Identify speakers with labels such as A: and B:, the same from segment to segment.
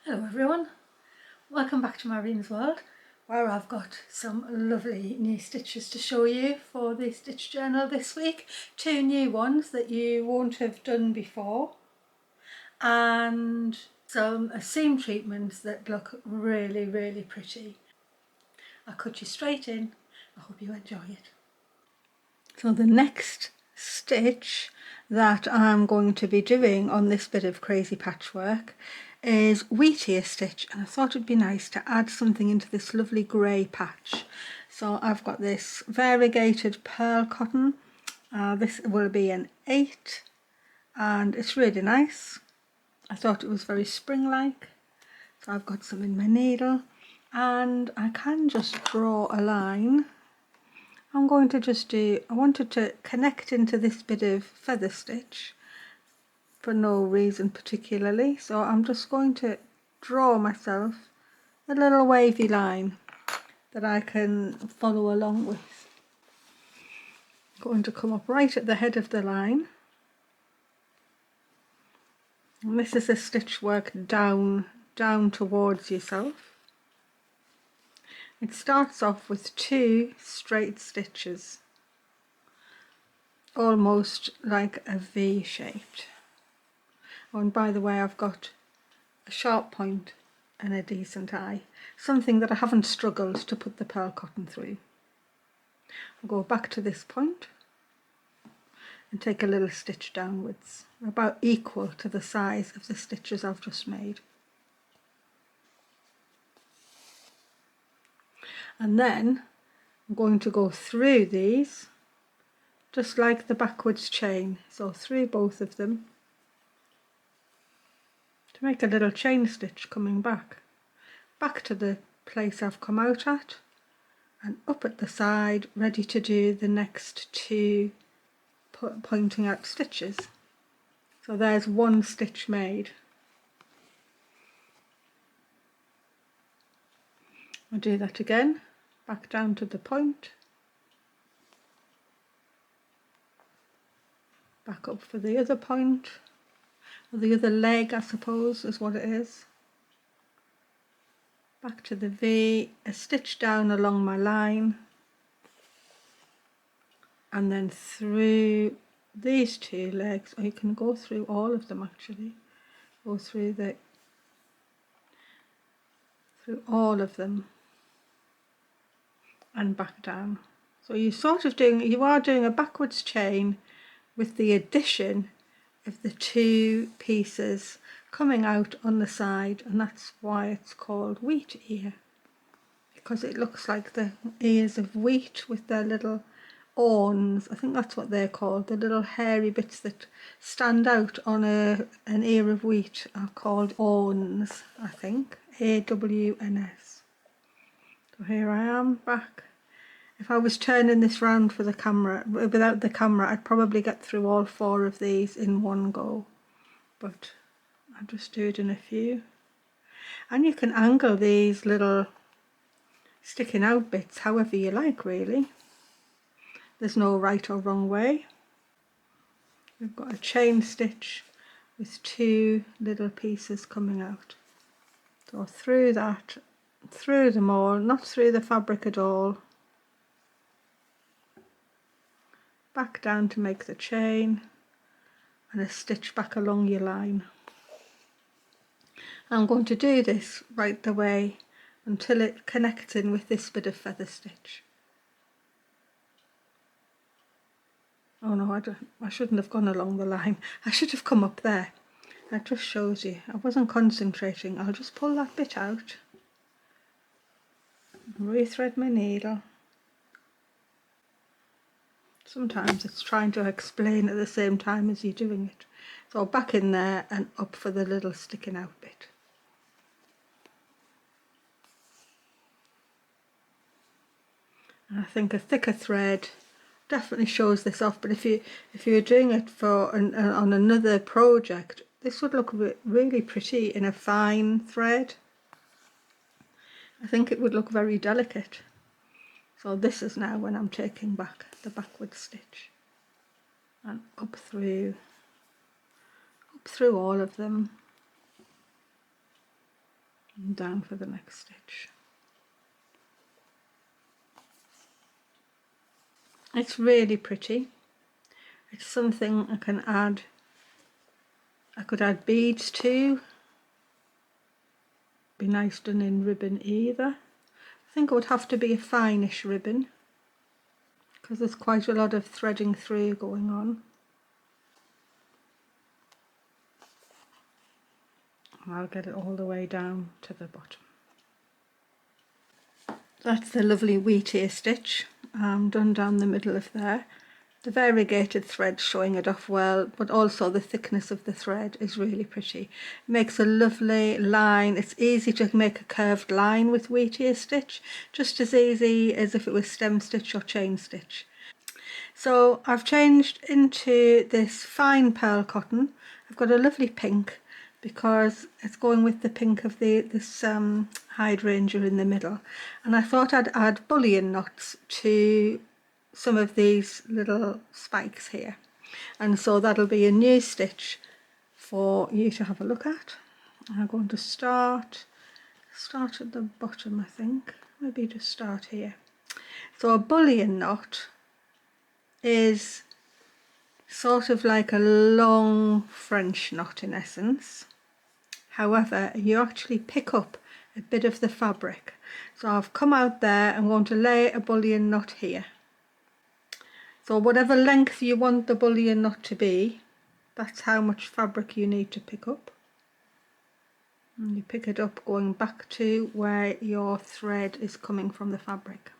A: Hello everyone, welcome back to Marion's World, where I've got some lovely new stitches to show you for the stitch journal this week. Two new ones that you won't have done before, and some seam treatments that look really pretty. I'll cut you straight in. I hope you enjoy it. So the next stitch that I'm going to be doing on this bit of crazy patchwork is Wheatear stitch, and I thought it'd be nice to add something into this lovely grey patch. So I've got this variegated pearl cotton. This will be an 8 and it's really nice. I thought it was very spring-like, so I've got some in my needle and I can just draw a line. I'm going to just do, I wanted to connect into this bit of feather stitch for no reason particularly, so I'm just going to draw myself a little wavy line that I can follow along with. I'm going to come up right at the head of the line, and this is a stitch work down towards yourself. It starts off with 2 straight stitches, almost like a V shaped. Oh, and by the way, I've got a sharp point and a decent eye, something that I haven't struggled to put the pearl cotton through. I'll go back to this point and take a little stitch downwards, about equal to the size of the stitches I've just made. And then I'm going to go through these just like the backwards chain, so through both of them, to make a little chain stitch coming back to the place I've come out at, and up at the side, ready to do the next 2 pointing out stitches. So there's 1 stitch made. I'll do that again, back down to the point, back up for the other point, or the other leg I suppose is what it is. Back to the V, a stitch down along my line, and then through these 2 legs, or you can go through all of them actually, go through all of them and back down. So you are doing a backwards chain with the addition of the 2 pieces coming out on the side, and that's why it's called wheat ear, because it looks like the ears of wheat with their little awns. I think that's what they're called. The little hairy bits that stand out on an ear of wheat are called awns, I think. A-W-N-S. So here I am back. If I was turning this round for the camera, without the camera, I'd probably get through all 4 of these in one go, but I'll just do it in a few. And you can angle these little sticking out bits however you like, really. There's no right or wrong way. We've got a chain stitch with 2 little pieces coming out. So through that, through them all, not through the fabric at all. Back down to make the chain, and a stitch back along your line. I'm going to do this right the way until it connects in with this bit of feather stitch. Oh no, I shouldn't have gone along the line. I should have come up there. That just shows you I wasn't concentrating. I'll just pull that bit out, rethread my needle. Sometimes it's trying to explain at the same time as you're doing it. So back in there and up for the little sticking out bit. And I think a thicker thread definitely shows this off, but if you were doing it for on another project, this would look really pretty in a fine thread. I think it would look very delicate. So this is now when I'm taking back the backward stitch and up through all of them. and down for the next stitch. It's really pretty. It's something I can add. I could add beads to. Be nice done in ribbon either. I think it would have to be a finish ribbon because there's quite a lot of threading through going on. And I'll get it all the way down to the bottom. That's the lovely Wheatear stitch done down the middle of there. The variegated thread showing it off well, but also the thickness of the thread is really pretty. It makes a lovely line. It's easy to make a curved line with Wheatear stitch, just as easy as if it was stem stitch or chain stitch. So I've changed into this fine pearl cotton. I've got a lovely pink because it's going with the pink of this hydrangea in the middle, and I thought I'd add bullion knots to some of these little spikes here, and so that'll be a new stitch for you to have a look at. I'm going to start at the bottom, I think, maybe just start here. So a bullion knot is sort of like a long French knot in essence. However, you actually pick up a bit of the fabric. So I've come out there, I'm going to lay a bullion knot here. So whatever length you want the bullion knot to be, that's how much fabric you need to pick up. And you pick it up going back to where your thread is coming from the fabric.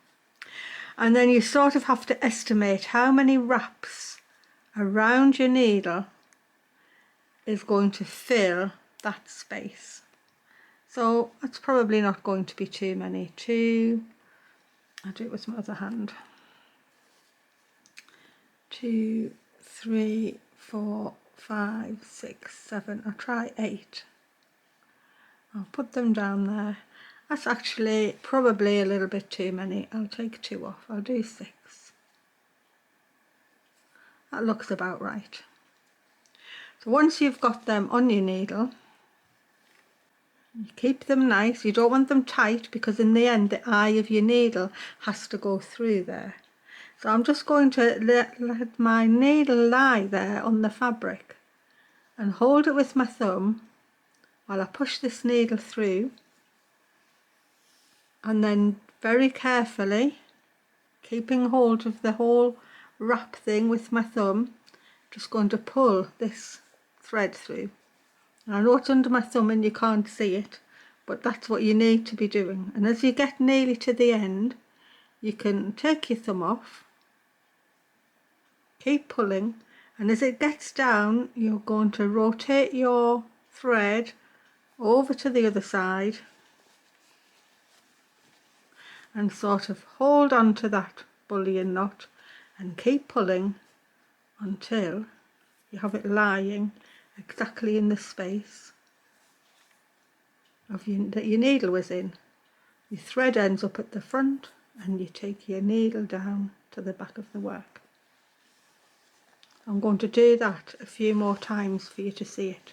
A: And then you sort of have to estimate how many wraps around your needle is going to fill that space. So that's probably not going to be too many. I'll do it with my other hand. 2, 3, 4, 5, 6, 7. I'll try 8. I'll put them down there. That's actually probably a little bit too many. I'll take 2 off. I'll do 6. That looks about right. So once you've got them on your needle, you keep them nice. You don't want them tight because in the end the eye of your needle has to go through there. So I'm just going to let my needle lie there on the fabric and hold it with my thumb while I push this needle through, and then very carefully, keeping hold of the whole wrap thing with my thumb, just going to pull this thread through. And I know it's under my thumb and you can't see it, but that's what you need to be doing. And as you get nearly to the end, you can take your thumb off, keep pulling, and as it gets down, you're going to rotate your thread over to the other side and sort of hold on to that bullion knot and keep pulling until you have it lying exactly in the space of that your needle was in. Your thread ends up at the front and you take your needle down to the back of the work. I'm going to do that a few more times for you to see it.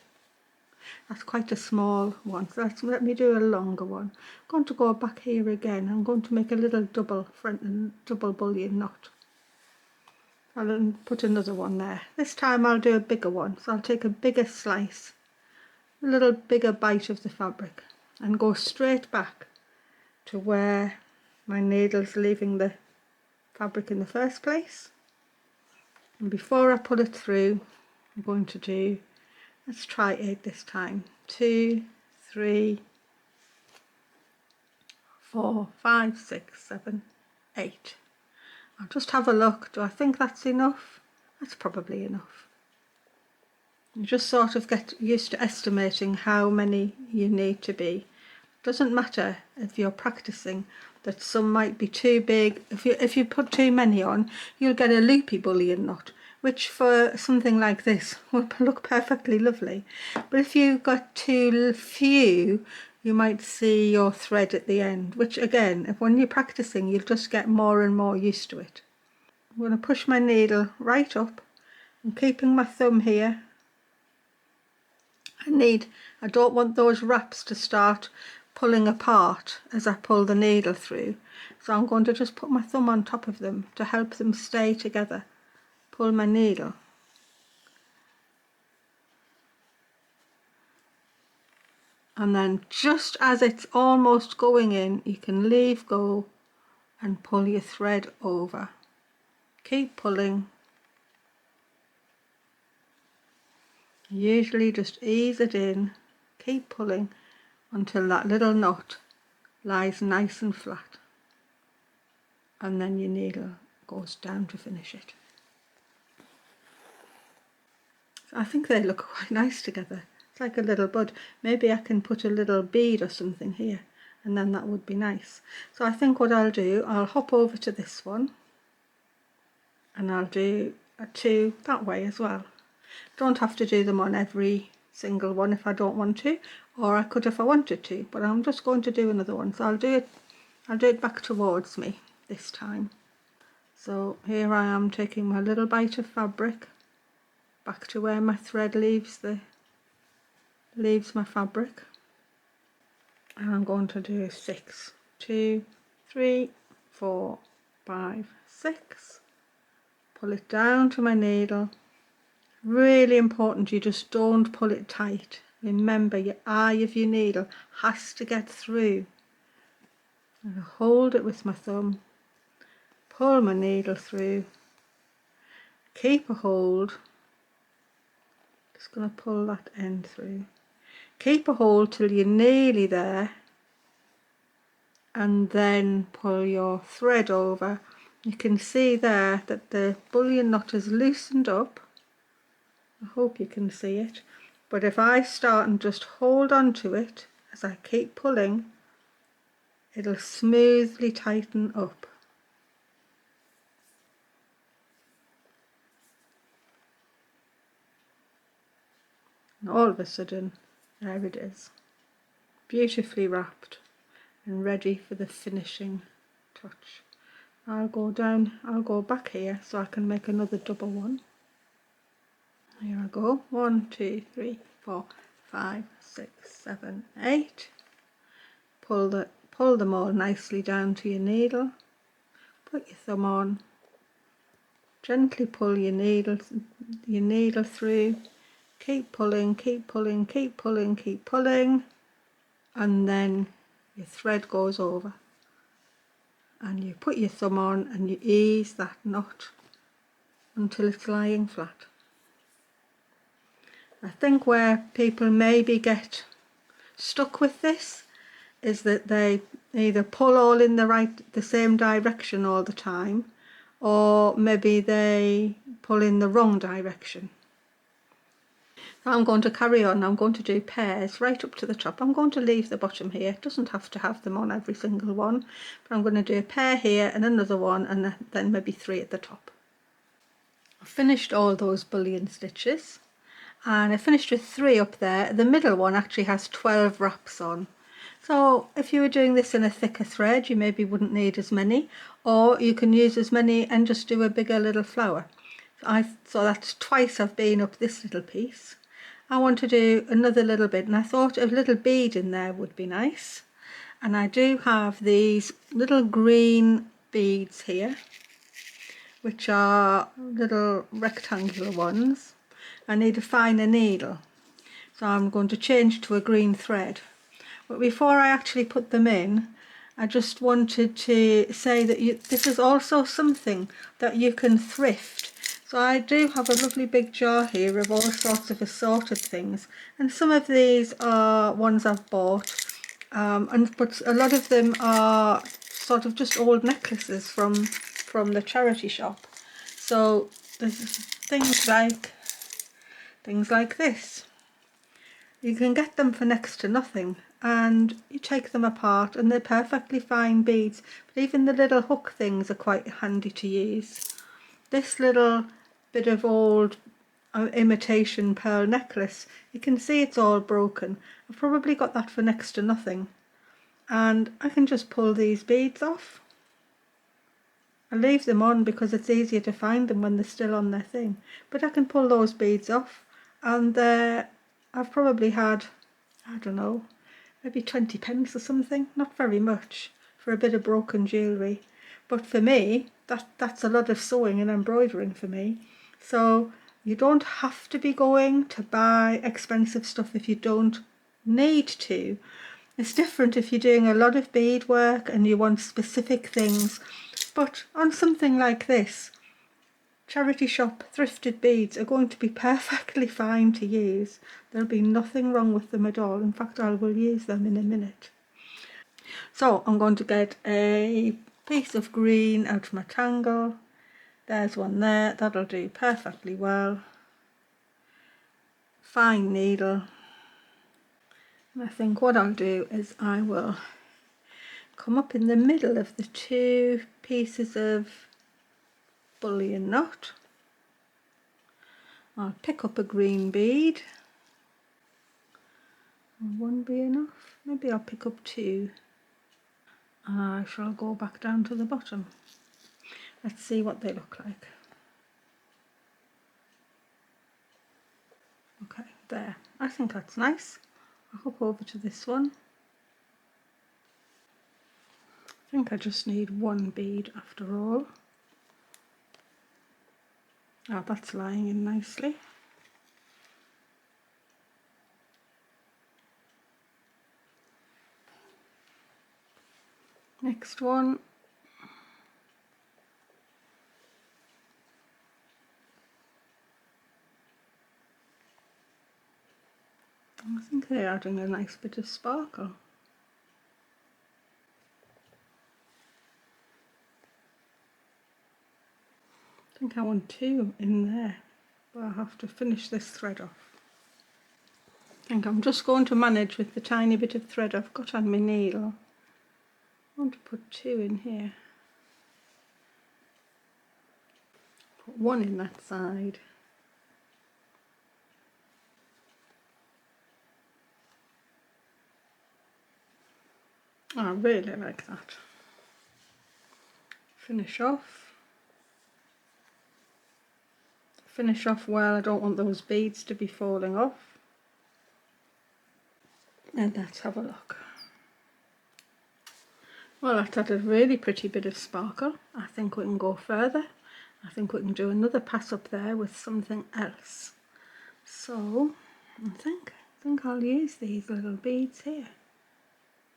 A: That's quite a small one, so let me do a longer one. I'm going to go back here again. I'm going to make a little double front and double bullion knot. I'll put another one there. This time I'll do a bigger one, so I'll take a bigger slice, a little bigger bite of the fabric, and go straight back to where my needle's leaving the fabric in the first place. And before I pull it through, I'm going to do, let's try 8 this time. 2, 3, 4, 5, 6, 7, 8. I'll just have a look. Do I think that's enough? That's probably enough. You just sort of get used to estimating how many you need to be. Doesn't matter if you're practicing that some might be too big. If you put too many on, you'll get a loopy bullion knot, which for something like this will look perfectly lovely. But if you've got too few, you might see your thread at the end, which again, when you're practicing, you'll just get more and more used to it. I'm going to push my needle right up. I'm keeping my thumb here. I don't want those wraps to start pulling apart as I pull the needle through. So I'm going to just put my thumb on top of them to help them stay together. Pull my needle. And then just as it's almost going in, you can leave go and pull your thread over. Keep pulling. Usually just ease it in, keep pulling until that little knot lies nice and flat. And then your needle goes down to finish it. So I think they look quite nice together. It's like a little bud. Maybe I can put a little bead or something here, and then that would be nice. So I think what I'll do, I'll hop over to this one and I'll do a 2 that way as well. Don't have to do them on every single one if I don't want to, or I could if I wanted to, but I'm just going to do another one. So I'll do it back towards me this time. So here I am taking my little bite of fabric back to where my thread leaves my fabric, and I'm going to do 6, 2, 3, 4, 5, 6. Pull it down to my needle. Really important, you just don't pull it tight. Remember, your eye of your needle has to get through. And hold it with my thumb, pull my needle through, keep a hold. Just going to pull that end through. Keep a hold till you're nearly there, and then pull your thread over. You can see there that the bullion knot is loosened up. I hope you can see it, but if I start and just hold on to it as I keep pulling, it'll smoothly tighten up. And all of a sudden, there it is, beautifully wrapped and ready for the finishing touch. I'll go back here so I can make another double one. Here I go, 1, 2, 3, 4, 5, 6, 7, 8. Pull them all nicely down to your needle. Put your thumb on. Gently pull your needle through. Keep pulling, keep pulling, keep pulling, keep pulling, and then your thread goes over. And you put your thumb on and you ease that knot until it's lying flat. I think where people maybe get stuck with this is that they either pull all in the same direction all the time, or maybe they pull in the wrong direction. So I'm going to carry on. I'm going to do pairs right up to the top. I'm going to leave the bottom here. It doesn't have to have them on every single one, but I'm going to do a pair here and another one, and then maybe 3 at the top. I've finished all those bullion stitches, and I finished with 3 up there. The middle one actually has 12 wraps on. So if you were doing this in a thicker thread, you maybe wouldn't need as many, or you can use as many and just do a bigger little flower. So that's twice I've been up this little piece. I want to do another little bit, and I thought a little bead in there would be nice. And I do have these little green beads here, which are little rectangular ones. I need a finer needle, so I'm going to change to a green thread. But before I actually put them in, I just wanted to say that this is also something that you can thrift. So I do have a lovely big jar here of all sorts of assorted things, and some of these are ones I've bought, but a lot of them are sort of just old necklaces from the charity shop. So there's things like this. You can get them for next to nothing, and you take them apart and they're perfectly fine beads, but even the little hook things are quite handy to use. This little bit of old imitation pearl necklace, you can see it's all broken. I've probably got that for next to nothing, and I can just pull these beads off. I leave them on because it's easier to find them when they're still on their thing, but I can pull those beads off, and I've probably had, I don't know, maybe 20 pence or something, not very much for a bit of broken jewellery. But for me, that's a lot of sewing and embroidering for me. So you don't have to be going to buy expensive stuff if you don't need to. It's different if you're doing a lot of beadwork and you want specific things. But on something like this, charity shop thrifted beads are going to be perfectly fine to use. There'll be nothing wrong with them at all. In fact, I will use them in a minute. So I'm going to get a piece of green out of my tangle. There's one there, that'll do perfectly well. Fine needle. And I think what I'll do is I will come up in the middle of the two pieces of Bullion Knot. I'll pick up a green bead. Will one be enough? Maybe I'll pick up two. And I shall go back down to the bottom. Let's see what they look like. Okay, there. I think that's nice. I'll hop over to this one. I think I just need one bead after all. Oh, that's lying in nicely. Next one. I think they're adding a nice bit of sparkle. I think I want two in there, but I'll have to finish this thread off. I think I'm just going to manage with the tiny bit of thread I've got on my needle. I want to put two in here. Put one in that side. Oh, I really like that. Finish off. Finish off well, I don't want those beads to be falling off. And let's have a look. Well, that's had a really pretty bit of sparkle. I think we can go further. I think we can do another pass up there with something else. So, I think I'll use these little beads here.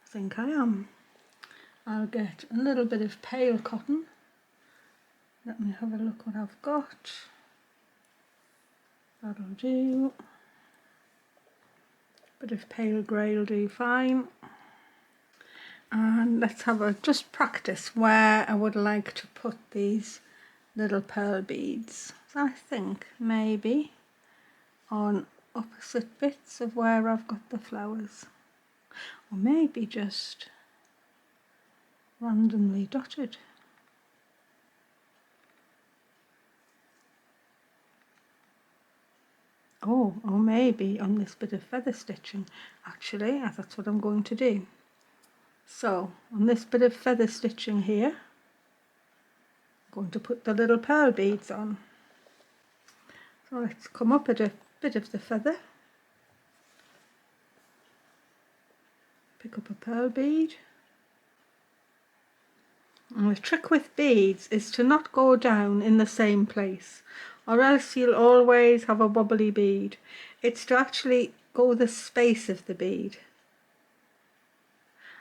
A: I think I am. I'll get a little bit of pale cotton. Let me have a look what I've got. That'll do. Bit of pale grey will do fine. And let's have a just practice where I would like to put these little pearl beads. So I think maybe on opposite bits of where I've got the flowers, or maybe just randomly dotted. Oh, or maybe on this bit of feather stitching. Actually, that's what I'm going to do. So on this bit of feather stitching here, I'm going to put the little pearl beads on. So let's come up at a bit of the feather, pick up a pearl bead. And the trick with beads is to not go down in the same place, or else you'll always have a wobbly bead. It's to actually go the space of the bead,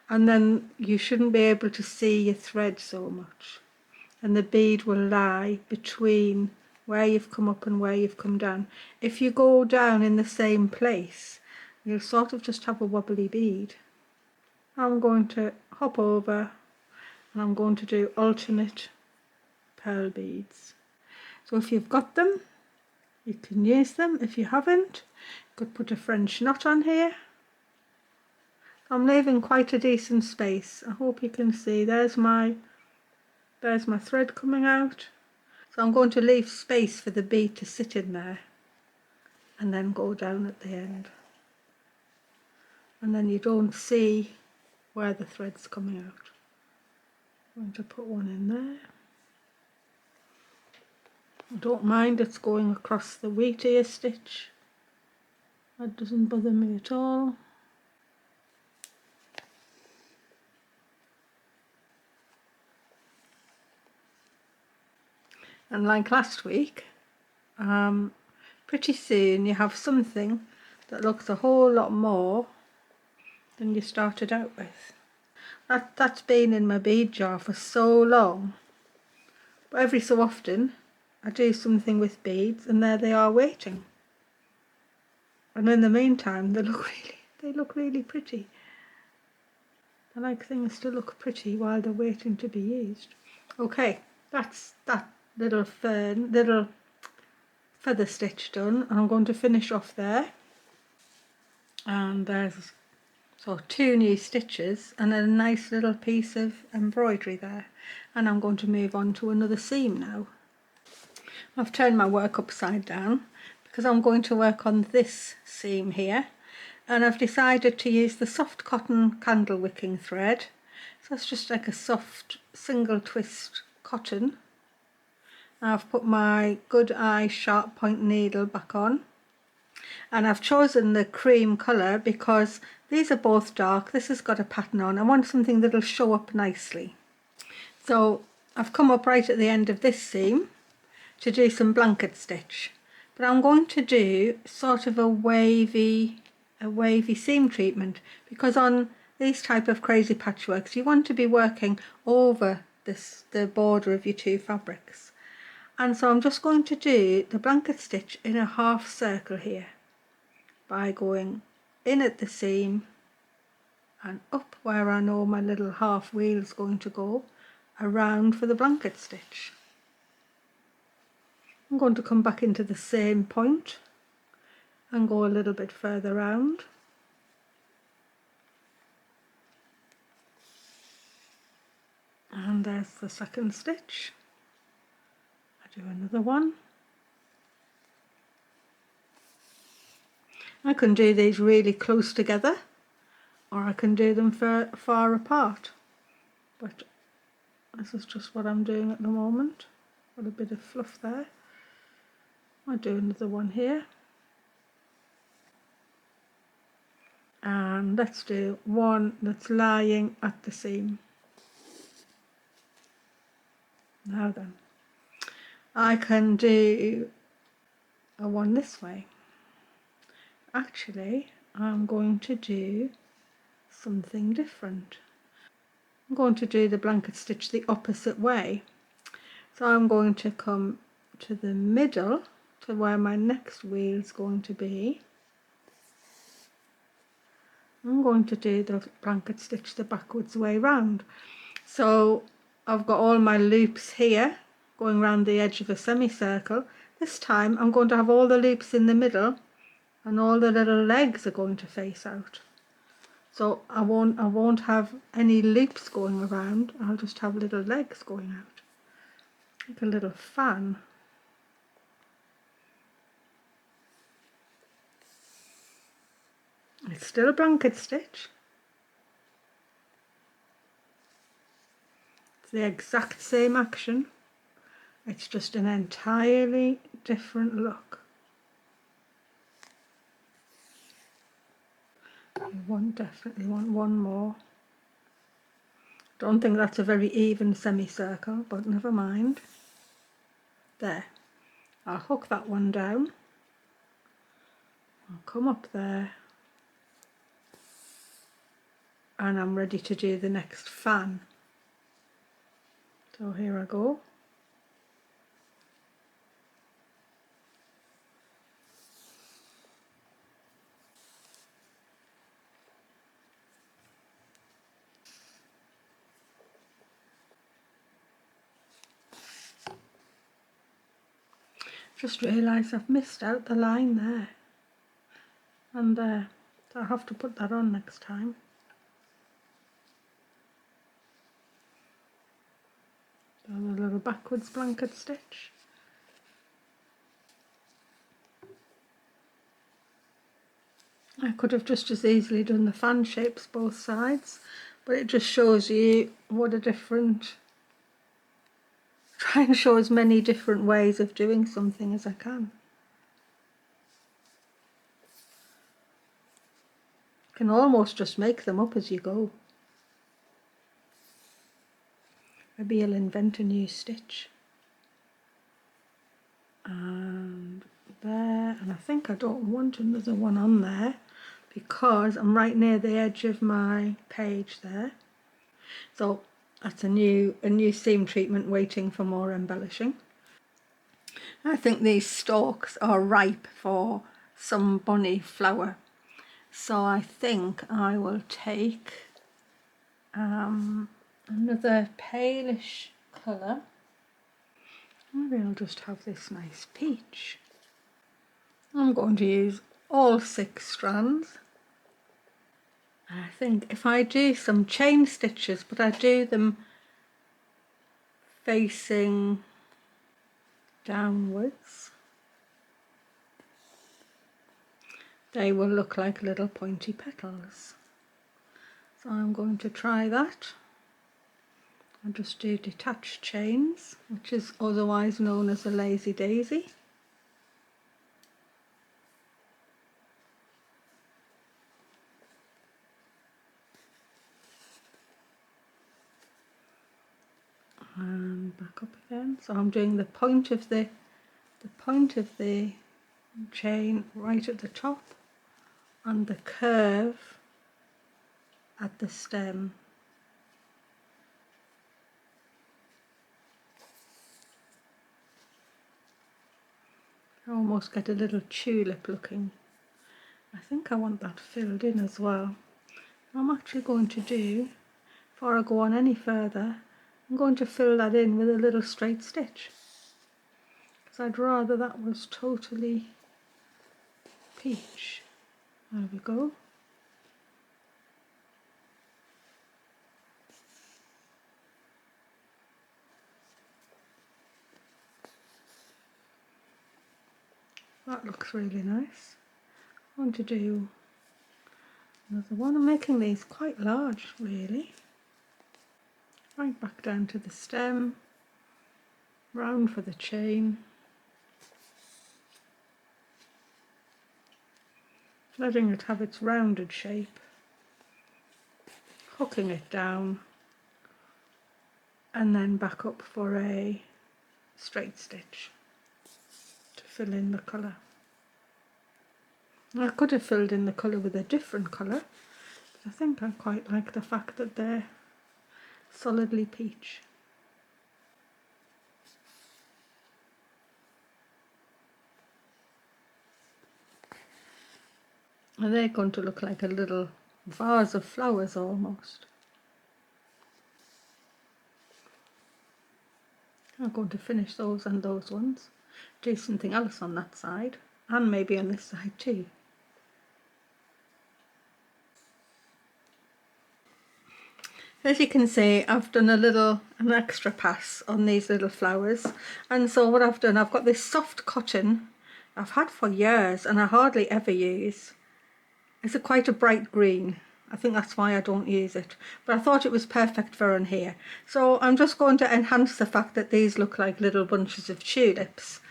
A: and then you shouldn't be able to see your thread so much, and the bead will lie between where you've come up and where you've come down. If you go down in the same place, you'll sort of just have a wobbly bead. I'm going to hop over and I'm going to do alternate pearl beads. So if you've got them, you can use them. If you haven't, you could put a French knot on here. I'm leaving quite a decent space. I hope you can see. There's my thread coming out. So I'm going to leave space for the bead to sit in there and then go down at the end. And then you don't see where the thread's coming out. I'm going to put one in there. I don't mind it's going across the Wheatear stitch. That doesn't bother me at all. And like last week, pretty soon you have something that looks a whole lot more than you started out with. That's been in my bead jar for so long, but every so often I do something with beads and there they are waiting. And in the meantime they look really pretty. I like things to look pretty while they're waiting to be used. Okay, that's that little feather stitch done, and I'm going to finish off there. And there's so 2 new stitches and a nice little piece of embroidery there. And I'm going to move on to another seam now. I've turned my work upside down because I'm going to work on this seam here, and I've decided to use the soft cotton candle wicking thread. So it's just like a soft single twist cotton. I've put my Good Eye sharp point needle back on, and I've chosen the cream colour because these are both dark. This has got a pattern on. I want something that'll show up nicely. So I've come up right at the end of this seam to do some blanket stitch, but I'm going to do sort of a wavy seam treatment, because on these type of crazy patchworks you want to be working over the border of your 2 fabrics. And so I'm just going to do the blanket stitch in a half circle here by going in at the seam and up where I know my little half wheel is going to go, around for the blanket stitch. I'm going to come back into the same point and go a little bit further round. And there's the second stitch. I do another one. I can do these really close together, or I can do them far apart, but this is just what I'm doing at the moment. Got a bit of fluff there. I'll do another one here. And let's do one that's lying at the seam. Now then, I can do a one this way. Actually, I'm going to do something different. I'm going to do the blanket stitch the opposite way. So I'm going to come to the middle to where my next wheel is going to be. I'm going to do the blanket stitch the backwards way round. So I've got all my loops here going around the edge of a semicircle. This time I'm going to have all the loops in the middle and all the little legs are going to face out. So I won't have any loops going around, I'll just have little legs going out, like a little fan. It's still a blanket stitch. It's the exact same action. It's just an entirely different look. You definitely want one more. Don't think that's a very even semicircle, but never mind. There. I'll hook that one down. I'll come up there. And I'm ready to do the next fan. So here I go. Just realised I've missed out the line there and there, so I'll have to put that on next time. So the little backwards blanket stitch. I could have just as easily done the fan shapes both sides, but it just shows you what a different, try and show as many different ways of doing something as I can. You can almost just make them up as you go. Maybe you'll invent a new stitch. and there, and I think I don't want another one on there because I'm right near the edge of my page there. So that's a new seam treatment waiting for more embellishing. I think these stalks are ripe for some bunny flower, so I think I will take another palish colour. Maybe I'll just have this nice peach. I'm going to use all 6 strands. I think if I do some chain stitches, but I do them facing downwards, they will look like little pointy petals. So I'm going to try that. I'll just do detached chains, which is otherwise known as a lazy daisy. And back up again. So I'm doing the point of the chain right at the top and the curve at the stem. I almost get a little tulip looking. I think I want that filled in as well. I'm actually going to do, before I go on any further, I'm going to fill that in with a little straight stitch, because I'd rather that was totally peach. There we go. That looks really nice. I'm going to do another one. I'm making these quite large really. Right back down to the stem, round for the chain, letting it have its rounded shape, hooking it down, and then back up for a straight stitch to fill in the colour. I could have filled in the colour with a different colour, but I think I quite like the fact that they're solidly peach. And they're going to look like a little vase of flowers almost. I'm going to finish those and those ones, do something else on that side, and maybe on this side too. As you can see, I've done an extra pass on these little flowers, and so what I've done, I've got this soft cotton I've had for years and I hardly ever use. It's quite a bright green. I think that's why I don't use it, but I thought it was perfect for on here. So I'm just going to enhance the fact that these look like little bunches of tulips,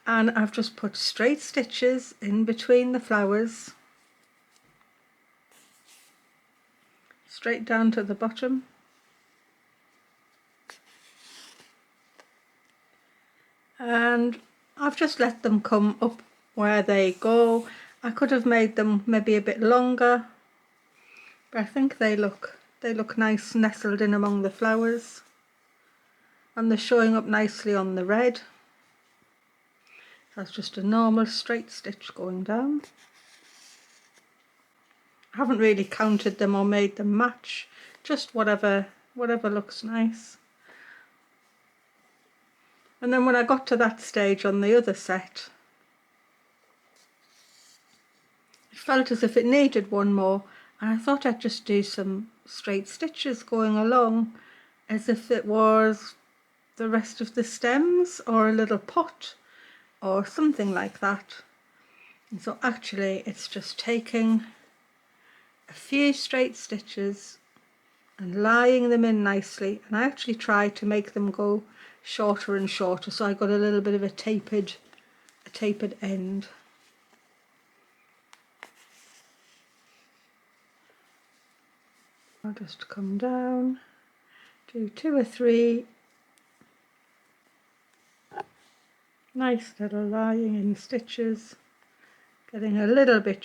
A: and I've just put straight stitches in between the flowers, straight down to the bottom, and I've just let them come up where they go. I could have made them maybe a bit longer, but I think they look nice nestled in among the flowers, and they're showing up nicely on the red. That's just a normal straight stitch going down. I haven't really counted them or made them match, just whatever looks nice. And then when I got to that stage on the other set, it felt as if it needed one more, and I thought I'd just do some straight stitches going along as if it was the rest of the stems or a little pot or something like that. And so actually it's just taking a few straight stitches and lying them in nicely, and I actually tried to make them go shorter and shorter, so I got a little bit of a tapered end. I'll just come down, do 2 or 3 Nice little lying in stitches, getting a little bit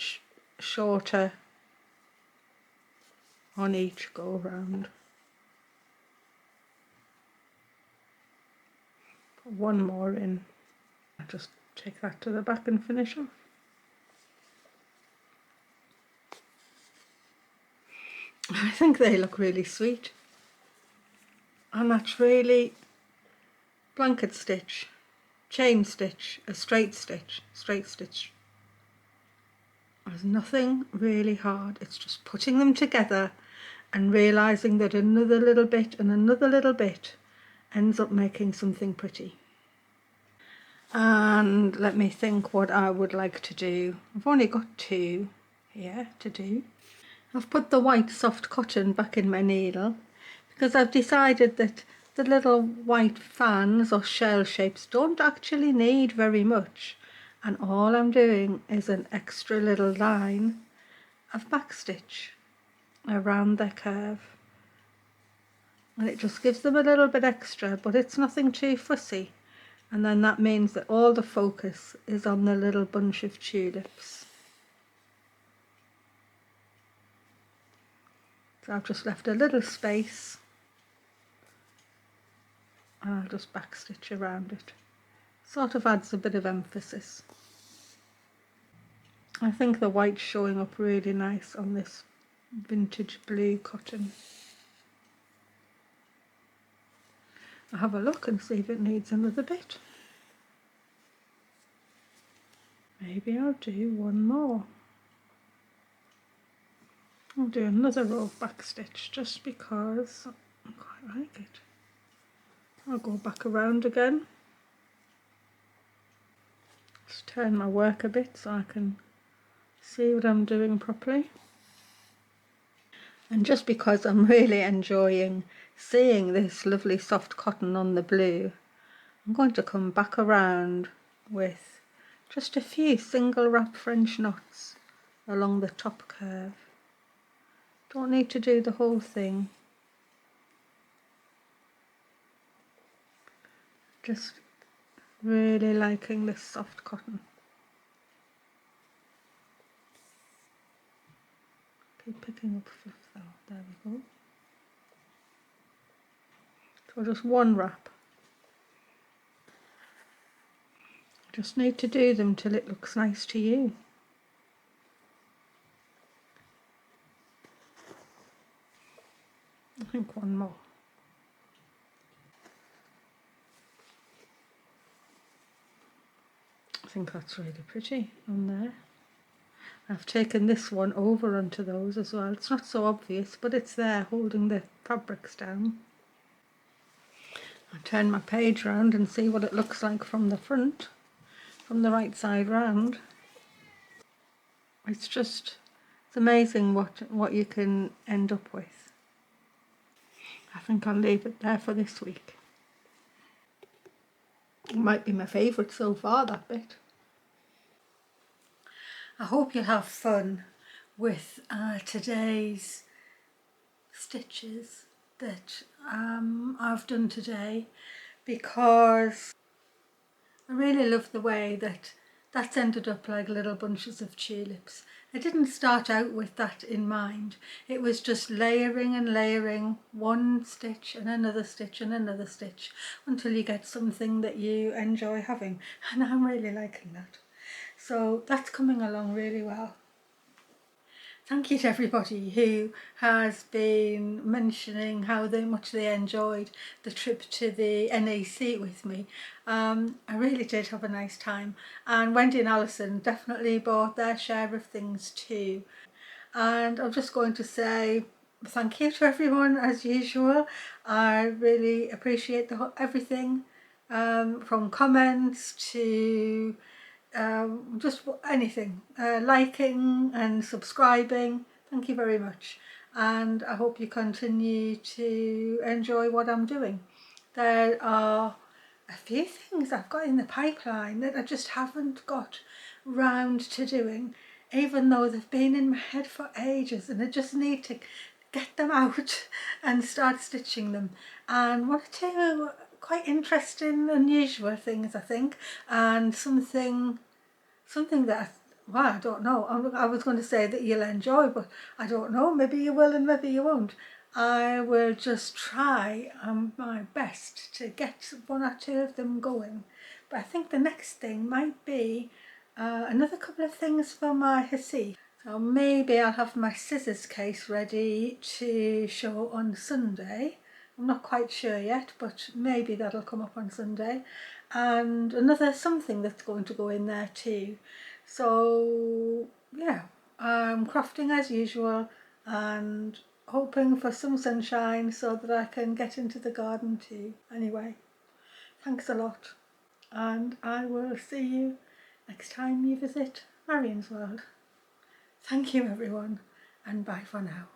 A: shorter on each go round. Put one more in. I'll just take that to the back and finish off. I think they look really sweet. And that's really blanket stitch, chain stitch, a straight stitch, straight stitch. There's nothing really hard. It's just putting them together and realizing that another little bit and another little bit ends up making something pretty. And let me think what I would like to do. I've only got 2 here to do. I've put the white soft cotton back in my needle because I've decided that the little white fans or shell shapes don't actually need very much, and all I'm doing is an extra little line of backstitch around their curve, and it just gives them a little bit extra, but it's nothing too fussy. And then that means that all the focus is on the little bunch of tulips. So I've just left a little space and I'll just backstitch around it. Sort of adds a bit of emphasis. I think the white's showing up really nice on this vintage blue cotton. I'll have a look and see if it needs another bit. Maybe I'll do one more. I'll do another row of backstitch just because I quite like it. I'll go back around again. Just turn my work a bit so I can see what I'm doing properly. And just because I'm really enjoying seeing this lovely soft cotton on the blue, I'm going to come back around with just a few single wrap French knots along the top curve. Don't need to do the whole thing. Just really liking this soft cotton. Keep picking up fluff though. There we go. So just one wrap. Just need to do them till it looks nice to you. I think one more. I think that's really pretty on there. I've taken this one over onto those as well. It's not so obvious, but it's there holding the fabrics down. I'll turn my page round and see what it looks like from the front, from the right side round. It's amazing what you can end up with. I think I'll leave it there for this week. It might be my favourite so far, that bit. I hope you have fun with today's stitches that I've done today, because I really love the way that that's ended up like little bunches of tulips. I didn't start out with that in mind. It was just layering and layering one stitch and another stitch and another stitch until you get something that you enjoy having, and I'm really liking that. So that's coming along really well. Thank you to everybody who has been mentioning how much they enjoyed the trip to the NEC with me. I really did have a nice time, and Wendy and Alison definitely bought their share of things too. And I'm just going to say thank you to everyone as usual. I really appreciate everything, from comments to just anything, liking and subscribing. Thank you very much, and I hope you continue to enjoy what I'm doing. There are a few things I've got in the pipeline that I just haven't got round to doing, even though they've been in my head for ages, and I just need to get them out and start stitching them. And one or two quite interesting, unusual things, I think, and something that, well, I don't know. I was going to say that you'll enjoy, but I don't know. Maybe you will and maybe you won't. I will just try my best to get one or two of them going. But I think the next thing might be another couple of things for my Hasi. So maybe I'll have my scissors case ready to show on Sunday. I'm not quite sure yet, but maybe that'll come up on Sunday. And another something that's going to go in there too. So yeah, I'm crafting as usual and hoping for some sunshine so that I can get into the garden too. Anyway, thanks a lot, and I will see you next time you visit Marion's World. Thank you everyone, and bye for now.